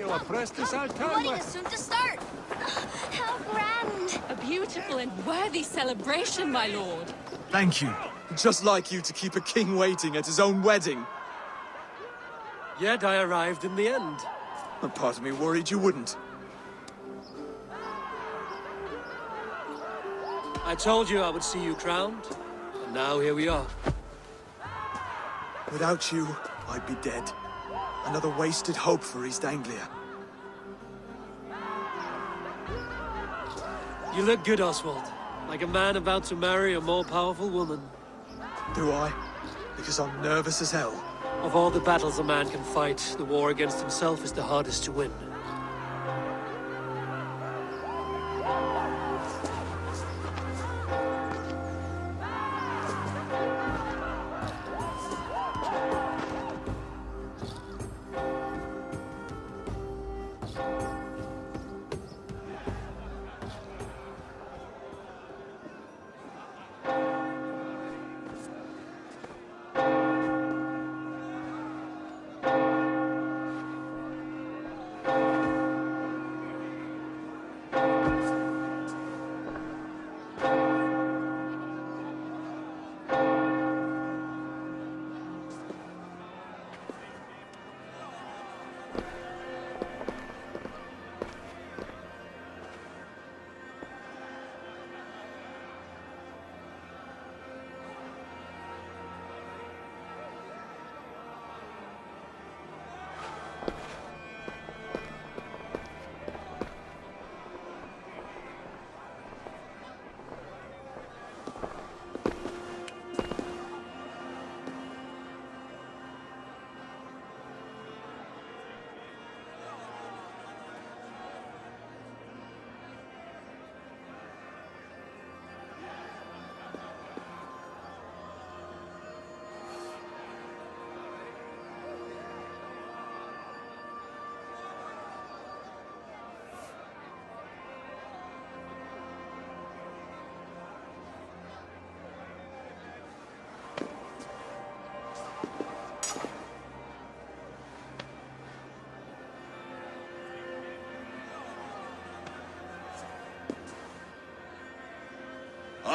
a prestis al Your wedding is soon to start. How grand. A beautiful and worthy celebration, my lord. Thank you. Just like you to keep a king waiting at his own wedding. Yet I arrived in the end. A part of me worried you wouldn't. I told you I would see you crowned, and now here we are. Without you, I'd be dead. Another wasted hope for East Anglia. You look good, Oswald. Like a man about to marry a more powerful woman. Do I? Because I'm nervous as hell. Of all the battles a man can fight, the war against himself is the hardest to win.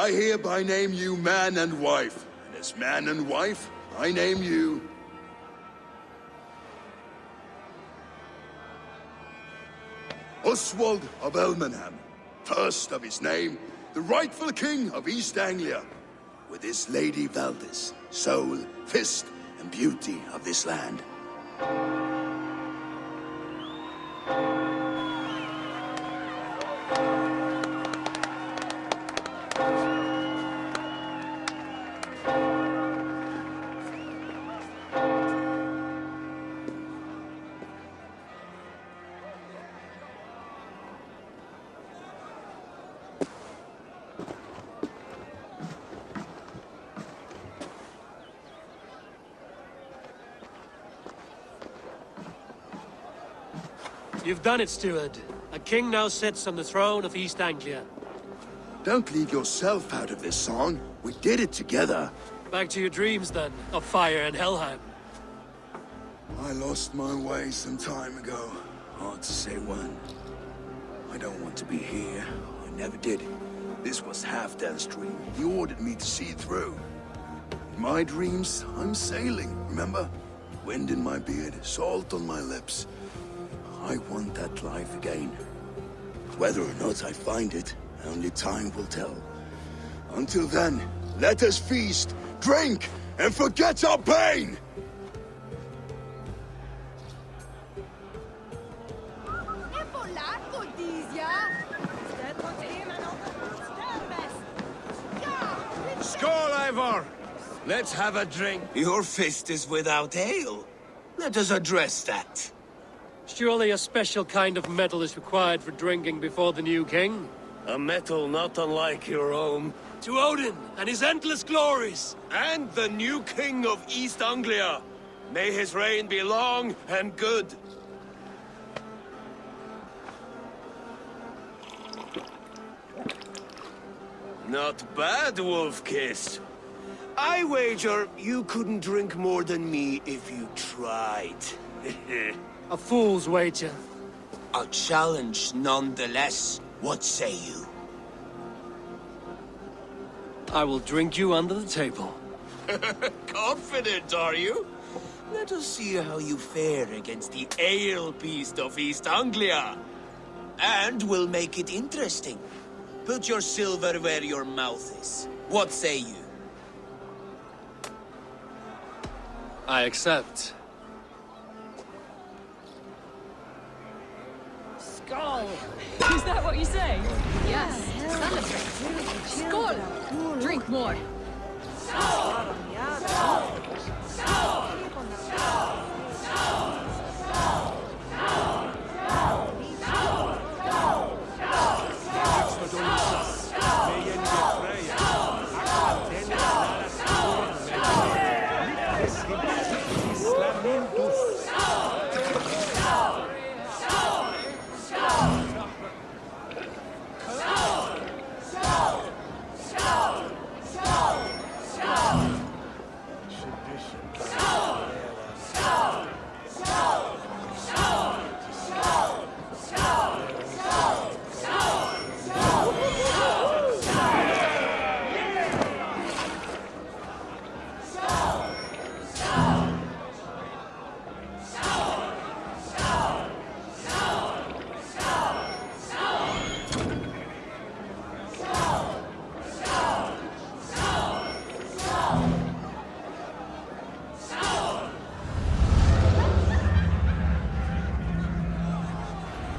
I hereby name you man and wife, and as man and wife, I name you... Oswald of Elmenham, first of his name, the rightful king of East Anglia, with his lady Valdis, soul, fist, and beauty of this land. You've done it, steward. A king now sits on the throne of East Anglia. Don't leave yourself out of this song. We did it together. Back to your dreams, then, of fire and Helheim. I lost my way some time ago. Hard to say when. I don't want to be here. I never did. This was Halfdan's dream. He ordered me to see it through. In my dreams, I'm sailing, remember? Wind in my beard, salt on my lips. I want that life again. Whether or not I find it, only time will tell. Until then, let us feast, drink, and forget our pain! Skål, Ivor! Let's have a drink. Your fist is without ale. Let us address that. Surely a special kind of metal is required for drinking before the new king? A metal not unlike your own. To Odin and his endless glories! And the new king of East Anglia. May his reign be long and good. Not bad, Wolf-Kiss. I wager you couldn't drink more than me if you tried. A fool's wager. A challenge nonetheless. What say you? I will drink you under the table. Confident, are you? Let us see how you fare against the ale beast of East Anglia. And we'll make it interesting. Put your silver where your mouth is. What say you? I accept. Skull! Is that what you say? Yes. Celebrate. Skull! Drink more.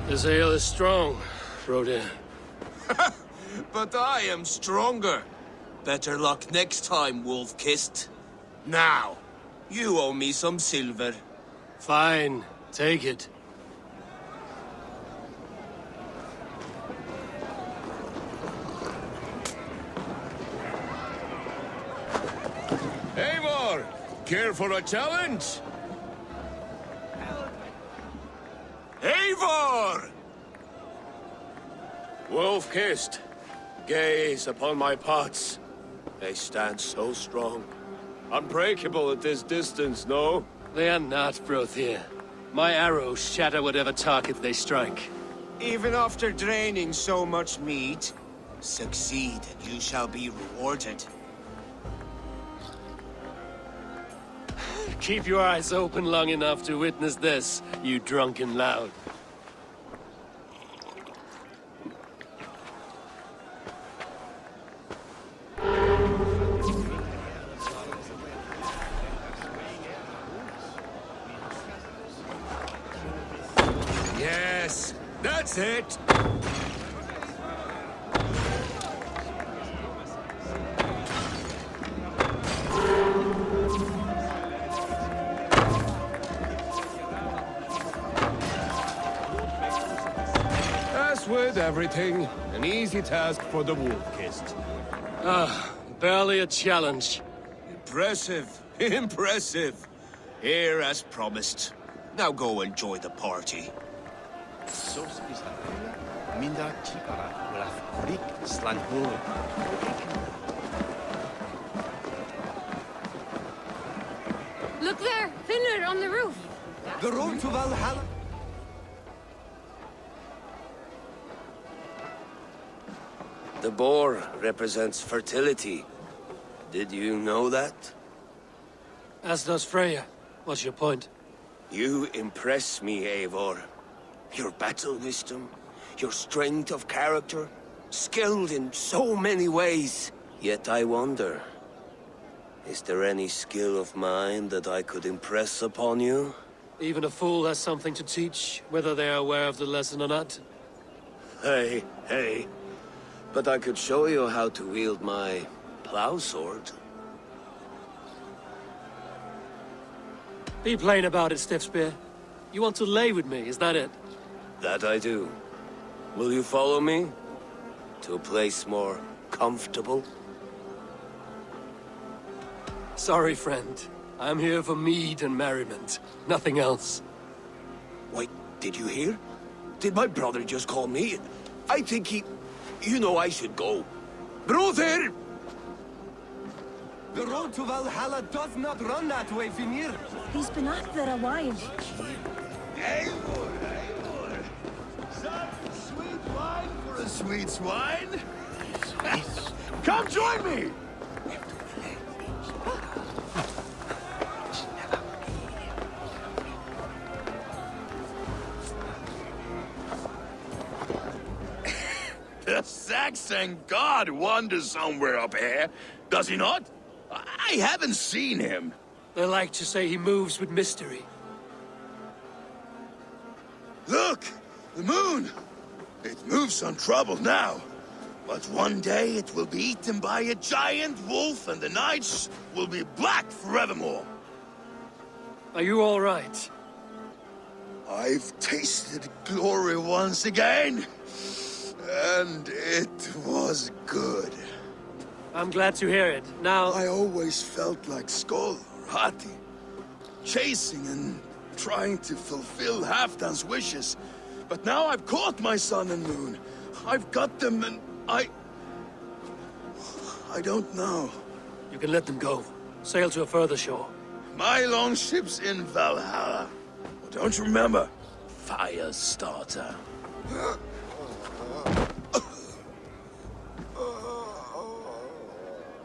This ale is strong, Rodin. But I am stronger. Better luck next time, Wolf-Kissed. Now, you owe me some silver. Fine, take it. Eivor, care for a challenge? Eivor! Wolf-Kissed, gaze upon my pots. They stand so strong. Unbreakable at this distance, no? They are not, Brothir. My arrows shatter whatever target they strike. Even after draining so much meat, succeed and you shall be rewarded. Keep your eyes open long enough to witness this, you drunken lout. Yes, that's it. As with everything, an easy task for the Wolf-Kissed. Barely a challenge. Impressive, impressive. Here as promised. Now go enjoy the party. Look there! Finland on the roof! The road to Valhalla. The boar represents fertility. Did you know that? As does Freya. What's your point? You impress me, Eivor. Your battle wisdom, your strength of character, skilled in so many ways. Yet I wonder, is there any skill of mine that I could impress upon you? Even a fool has something to teach, whether they are aware of the lesson or not. Hey, hey. But I could show you how to wield my plow sword. Be plain about it, Stiffspear. You want to lay with me, is that it? That I do. Will you follow me? To a place more comfortable? Sorry, friend. I'm here for mead and merriment. Nothing else. Wait, did you hear? Did my brother just call me? I think he... You know I should go. Brother! The road to Valhalla does not run that way, Fimir. He's been up there a while. Eivor, Eivor. sweet swine. Come join me! The Saxon god wanders somewhere up here, does he not? I haven't seen him. They like to say he moves with mystery. Look! The moon! It moves untroubled now. But one day it will be eaten by a giant wolf and the nights will be black forevermore. Are you all right? I've tasted glory once again. And it was good. I'm glad to hear it. Now, I always felt like Skoll or Hati. Chasing and trying to fulfill Halfdan's wishes. But now I've caught my sun and moon. I've got them and I don't know. you can let them go. Sail to a further shore. My longship's in Valhalla. Oh, don't you remember? Firestarter.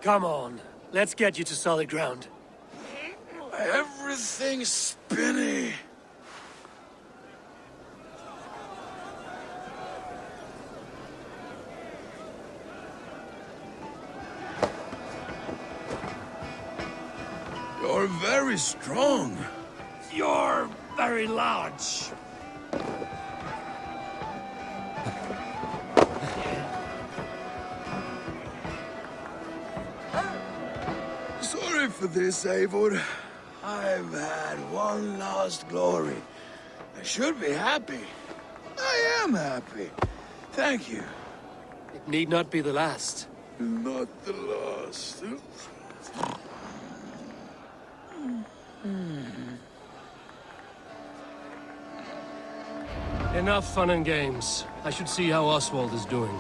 Come on. Let's get you to solid ground. Everything's spinny. You're very strong. You're very large. Sorry for this, Eivor. I've had one last glory. I should be happy. I am happy. Thank you. It need not be the last. Not the last. Enough fun and games. I should see how Oswald is doing.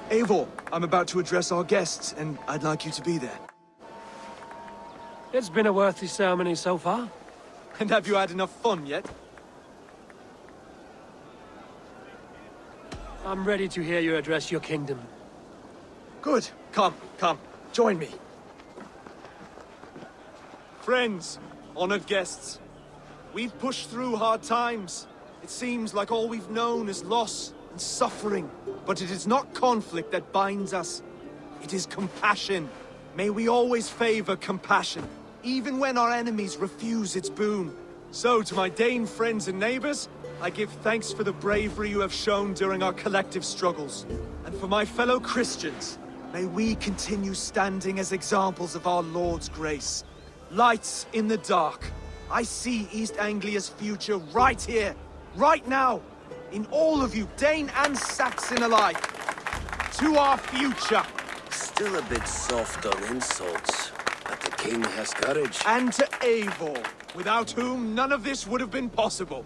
Eivor, I'm about to address our guests, and I'd like you to be there. It's been a worthy ceremony so far. And have you had enough fun yet? I'm ready to hear you address your kingdom. Good. Come, join me. Friends, honored guests, we've pushed through hard times. It seems like all we've known is loss and suffering. But it is not conflict that binds us. It is compassion. May we always favor compassion, even when our enemies refuse its boon. So, to my Dane friends and neighbors, I give thanks for the bravery you have shown during our collective struggles. And for my fellow Christians, may we continue standing as examples of our Lord's grace. Lights in the dark. I see East Anglia's future right here, right now, in all of you, Dane and Saxon alike. To our future. Still a bit soft on insults, but the king has courage. And to Eivor, without whom none of this would have been possible.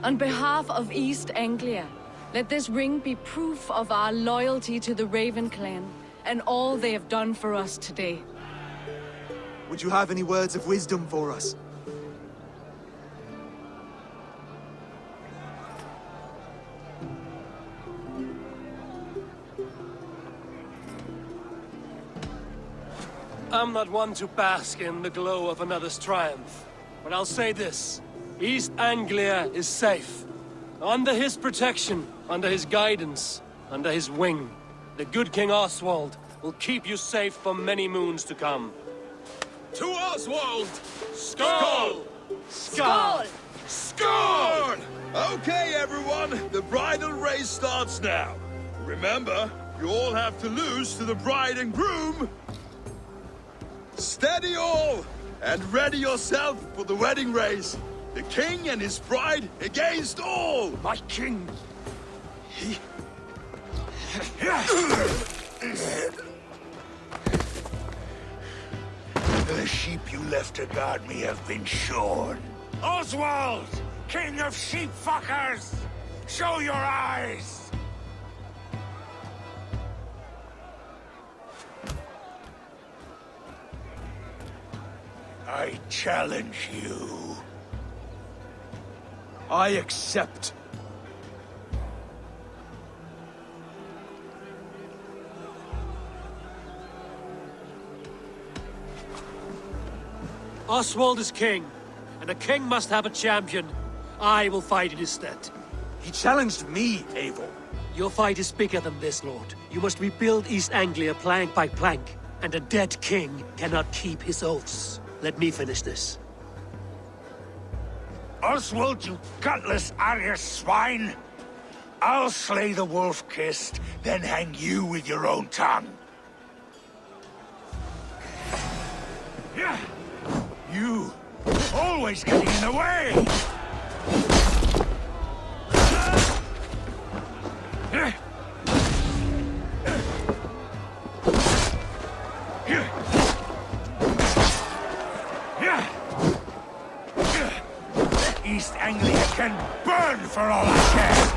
On behalf of East Anglia, let this ring be proof of our loyalty to the Raven clan and all they have done for us today. Would you have any words of wisdom for us? I'm not one to bask in the glow of another's triumph, but I'll say this. East Anglia is safe. Under his protection, under his guidance, under his wing, the good King Oswald will keep you safe for many moons to come. To Oswald! Skull! Skål! Score! Okay, everyone, the bridal race starts now. Remember, you all have to lose to the bride and groom. Steady all, and ready yourself for the wedding race. The king and his bride against all. My king! The sheep you left to guard me have been shorn. Oswald! King of sheep fuckers! Show your eyes! I challenge you. I accept. Oswald is king, and a king must have a champion. I will fight in his stead. He challenged me, Eivor. Your fight is bigger than this, Lord. You must rebuild East Anglia plank by plank, and a dead king cannot keep his oaths. Let me finish this. Oswald, you gutless Arya swine! I'll slay the wolf-kissed, then hang you with your own tongue. Yeah. You, always getting in the way! East Anglia can burn for all I care!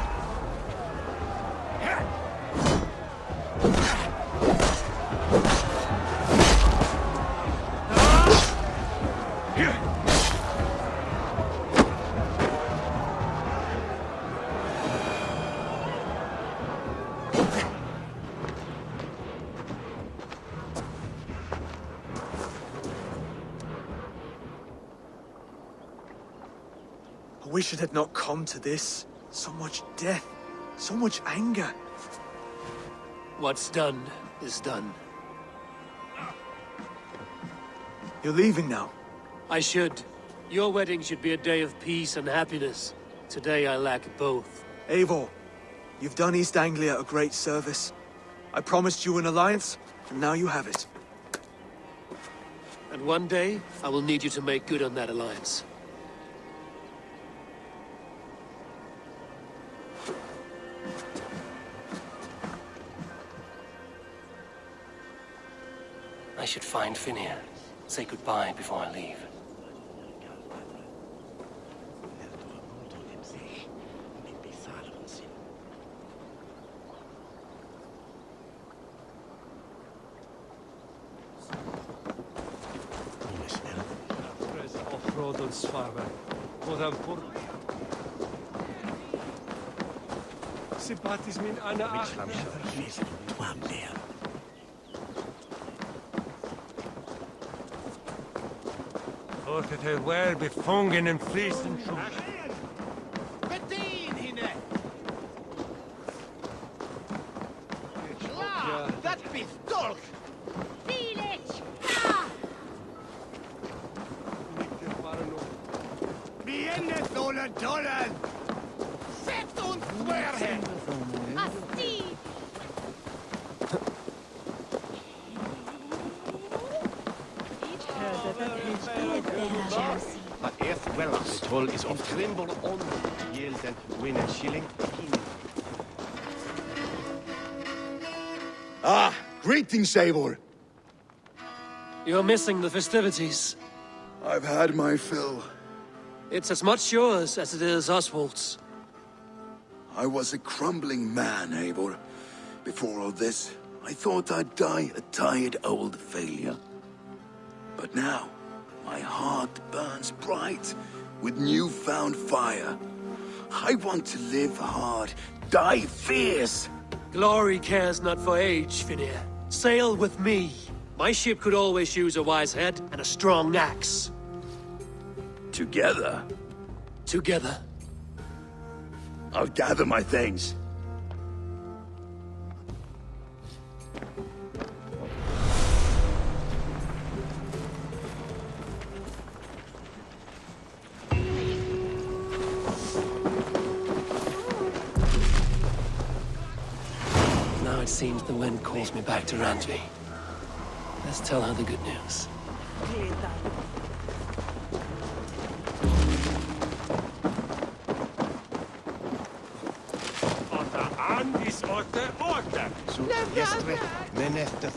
I wish it had not come to this. So much death, so much anger. What's done is done. You're leaving now. I should. Your wedding should be a day of peace and happiness. Today I lack both. Eivor, you've done East Anglia a great service. I promised you an alliance, and now you have it. And one day, I will need you to make good on that alliance. I should find Finir. Say goodbye before I leave. Låt det väl bli fången en flisen som... Felix! Viene sola dollar! Sätt uns swear Asti! But if well the toll is of tremble on yield and win a shilling. Ah, greetings, Eivor. You're missing the festivities. I've had my fill. It's as much yours as it is Oswald's. I was a crumbling man, Eivor. Before all this, I thought I'd die a tired old failure. But now, my heart burns bright with newfound fire. I want to live hard, die fierce. Glory cares not for age, Finir. Sail with me. My ship could always use a wise head and a strong axe. Together, Together. I'll gather my things. Now it seems the wind calls me back to Randvi. Let's tell her the good news. Andis åter! Så gästrätt men efter.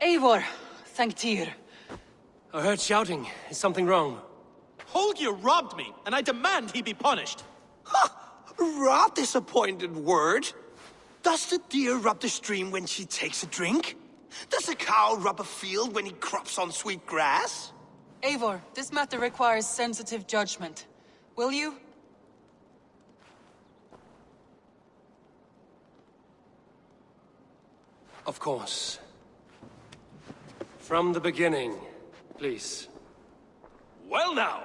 Eivor, thank Tyr. I heard shouting. Is something wrong? Holger robbed me, and I demand he be punished. Rot disappointed word. Does the deer rub the stream when she takes a drink? Does a cow rub a field when he crops on sweet grass? Eivor, this matter requires sensitive judgment. Will you? Of course. From the beginning, please. Well now,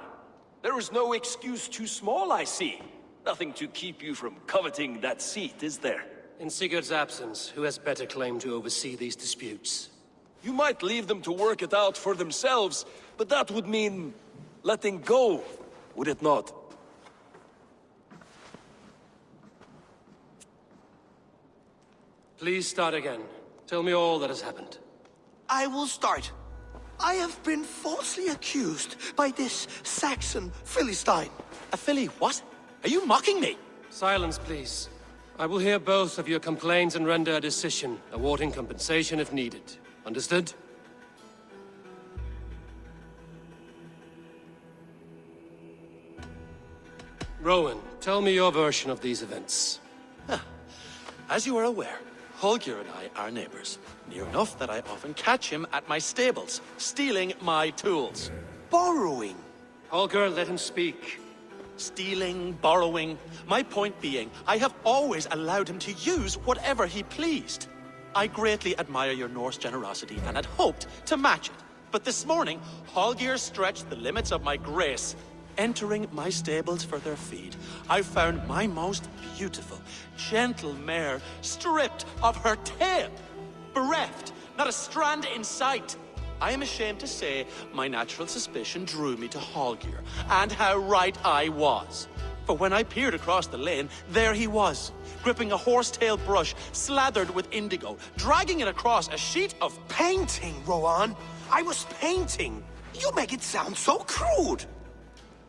there is no excuse too small, I see. Nothing to keep you from coveting that seat, is there? In Sigurd's absence, who has better claim to oversee these disputes? You might leave them to work it out for themselves, but that would mean letting go, would it not? Please start again. Tell me all that has happened. I will start. I have been falsely accused by this Saxon Philistine. A Philly what? Are you mocking me? Silence, please. I will hear both of your complaints and render a decision, awarding compensation if needed. Understood? Rowan, tell me your version of these events. As you are aware, Holger and I are neighbors. Near enough that I often catch him at my stables, stealing my tools. Borrowing. Holger, let him speak. Stealing, borrowing. My point being, I have always allowed him to use whatever he pleased. I greatly admire your Norse generosity and had hoped to match it. But this morning, Holger stretched the limits of my grace. Entering my stables for their feed, I found my most beautiful, gentle mare stripped of her tail. Bereft, not a strand in sight. I am ashamed to say my natural suspicion drew me to Holger, and how right I was. For when I peered across the lane, there he was, gripping a horsetail brush slathered with indigo, dragging it across a sheet of Painting, Rowan. I was painting. You make it sound so crude.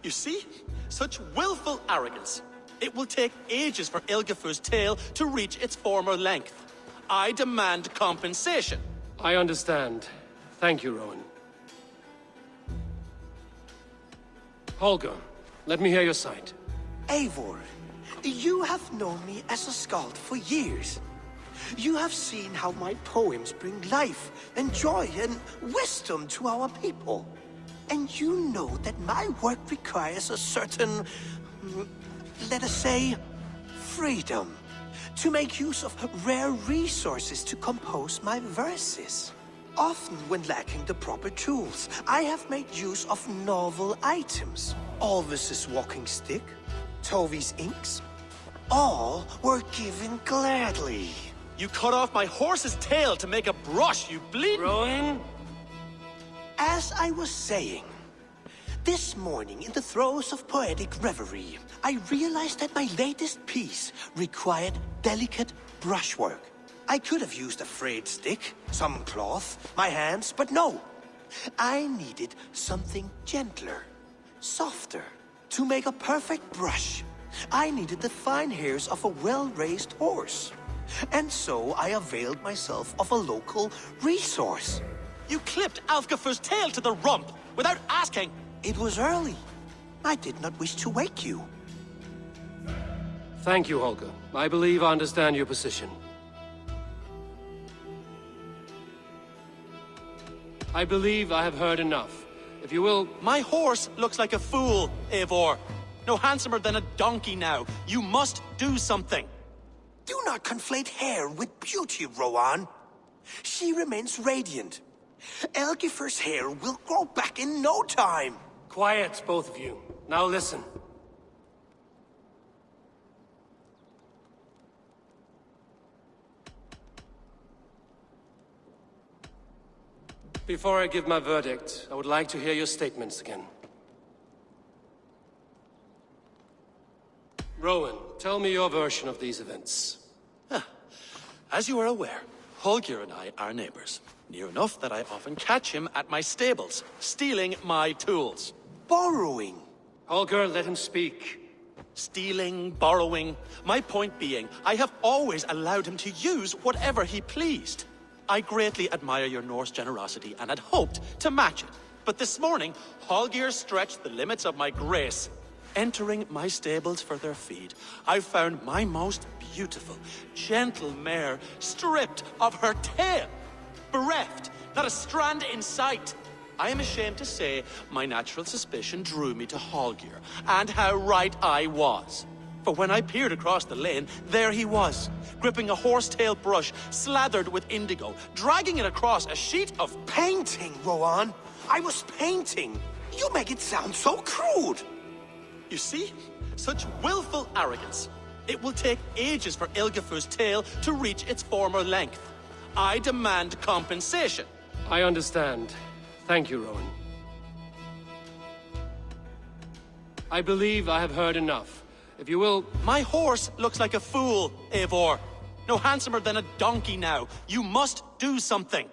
You see? Such willful arrogance. It will take ages for Ilgafur's tail to reach its former length. I demand compensation. I understand. Thank you, Rowan. Holger, let me hear your side. Eivor, you have known me as a skald for years. You have seen how my poems bring life and joy and wisdom to our people. And you know that my work requires a certain, let us say, freedom, to make use of rare resources to compose my verses. Often when lacking the proper tools, I have made use of novel items. Alvis's walking stick, Tovi's inks, all were given gladly. You cut off my horse's tail to make a brush, you bleed. Rowan? As I was saying, this morning in the throes of poetic reverie, I realized that my latest piece required delicate brushwork. I could have used a frayed stick, some cloth, my hands, but no. I needed something gentler, softer. To make a perfect brush, I needed the fine hairs of a well-raised horse. And so I availed myself of a local resource. You clipped Alfgafur's tail to the rump without asking. It was early. I did not wish to wake you. Thank you, Holger. I believe I understand your position. I believe I have heard enough. If you will... My horse looks like a fool, Eivor. No handsomer than a donkey now. You must do something. Do not conflate hair with beauty, Rowan. She remains radiant. Elgifur's hair will grow back in no time. Quiet, both of you. Now listen. Before I give my verdict, I would like to hear your statements again. Rowan, tell me your version of these events. As you are aware, Holger and I are neighbors. Near enough that I often catch him at my stables, stealing my tools. Borrowing. Holger, let him speak. Stealing, borrowing. My point being, I have always allowed him to use whatever he pleased. I greatly admire your Norse generosity and had hoped to match it. But this morning, Hallgeir stretched the limits of my grace. Entering my stables for their feed, I found my most beautiful, gentle mare stripped of her tail, bereft, not a strand in sight. I am ashamed to say my natural suspicion drew me to Hallgeir, and how right I was. For when I peered across the lane, there he was, gripping a horsetail brush slathered with indigo, dragging it across a sheet of Painting, Rowan. I was painting. You make it sound so crude. You see? Such willful arrogance. It will take ages for Ilgafur's tail to reach its former length. I demand compensation. I understand. Thank you, Rowan. I believe I have heard enough. If you will... My horse looks like a fool, Eivor. No handsomer than a donkey now. You must do something.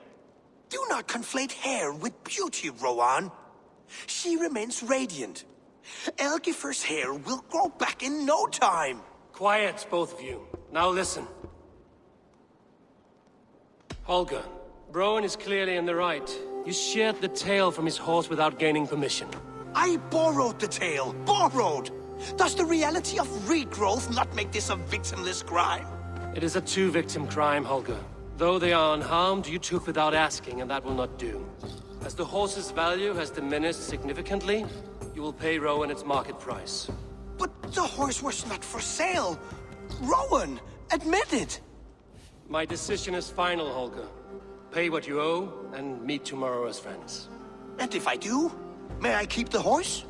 Do not conflate hair with beauty, Rowan. She remains radiant. Elgifur's hair will grow back in no time. Quiet, both of you. Now listen. Holger, Rowan is clearly in the right. You sheared the tail from his horse without gaining permission. I borrowed the tail. Borrowed! Does the reality of regrowth not make this a victimless crime? It is a two-victim crime, Holger. Though they are unharmed, you took without asking, and that will not do. As the horse's value has diminished significantly, you will pay Rowan its market price. But the horse was not for sale. Rowan, admit it. My decision is final, Holger. Pay what you owe, and meet tomorrow as friends. And if I do, may I keep the horse?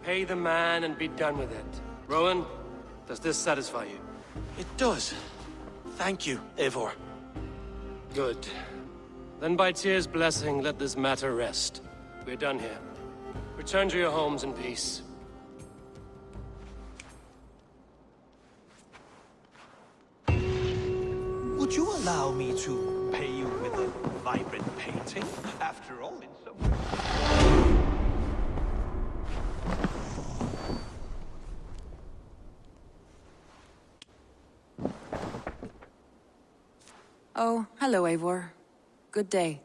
Pay the man and be done with it. Rowan, does this satisfy you? It does. Thank you, Eivor. Good. Then by Tyr's blessing, let this matter rest. We're done here. Return to your homes in peace. Would you allow me to pay you with a vibrant painting? After all, it's so... Oh, hello, Eivor. Good day.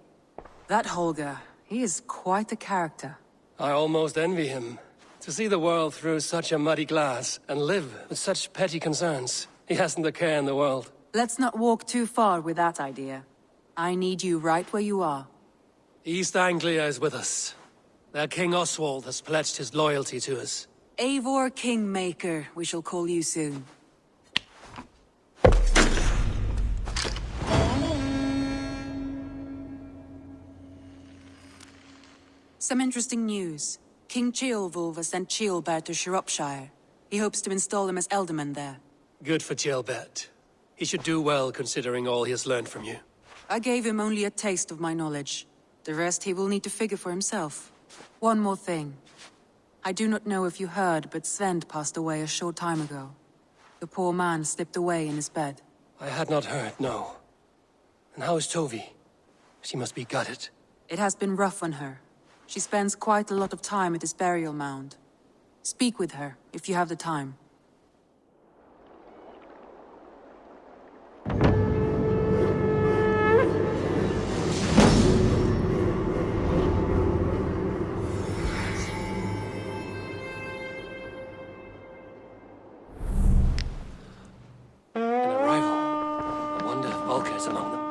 That Holger, he is quite a character. I almost envy him. To see the world through such a muddy glass and live with such petty concerns. He hasn't a care in the world. Let's not walk too far with that idea. I need you right where you are. East Anglia is with us. Their King Oswald has pledged his loyalty to us. Eivor Kingmaker, we shall call you soon. Some interesting news. King Ceolwulf has sent Ceolbert to Shropshire. He hopes to install him as Elderman there. Good for Ceolbert. He should do well considering all he has learned from you. I gave him only a taste of my knowledge. The rest he will need to figure for himself. One more thing. I do not know if you heard, but Svend passed away a short time ago. The poor man slipped away in his bed. I had not heard, no. And how is Tovi? She must be gutted. It has been rough on her. She spends quite a lot of time at his burial mound. Speak with her, if you have the time. An arrival. I wonder if Volker is among them.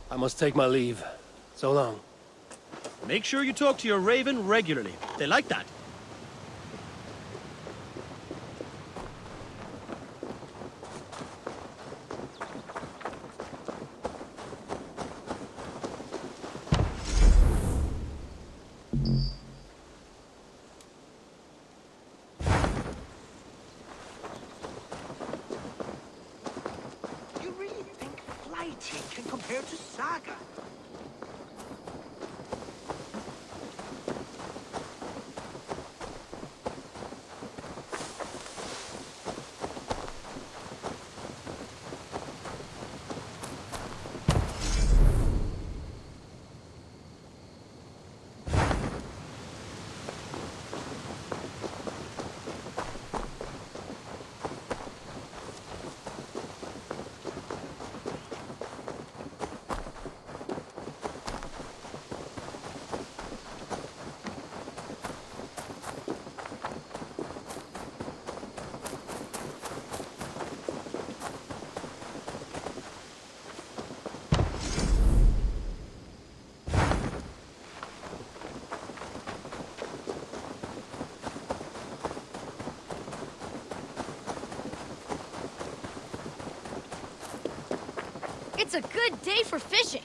I must take my leave. So long. Make sure you talk to your raven regularly. They like that. You really think flighting can compare to Saga? It's a good day for fishing.